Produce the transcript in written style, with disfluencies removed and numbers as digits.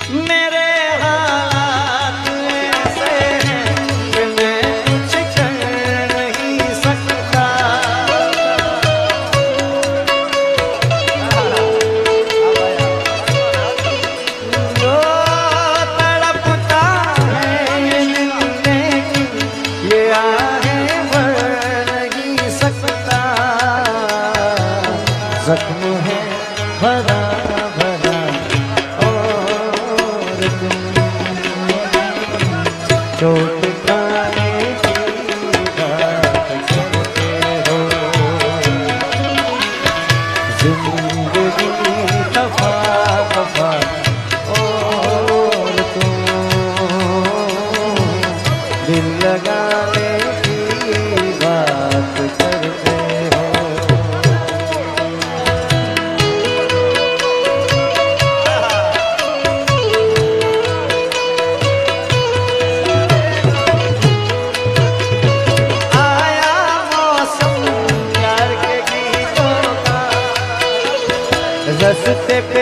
मेरे हालात ऐसे हैं कि मैं कुछ कर नहीं सकता। जो तड़पता है ये दिल लेकिन ये आहें भर नहीं सकता। जख्म है भरा भरा और तुम चोट खाने की बात करते हो। जिंदगी दफा दफा और तुम दिल लगाने की बात करते हो। आया मौसम प्यार के गीतों का, रस्ते पे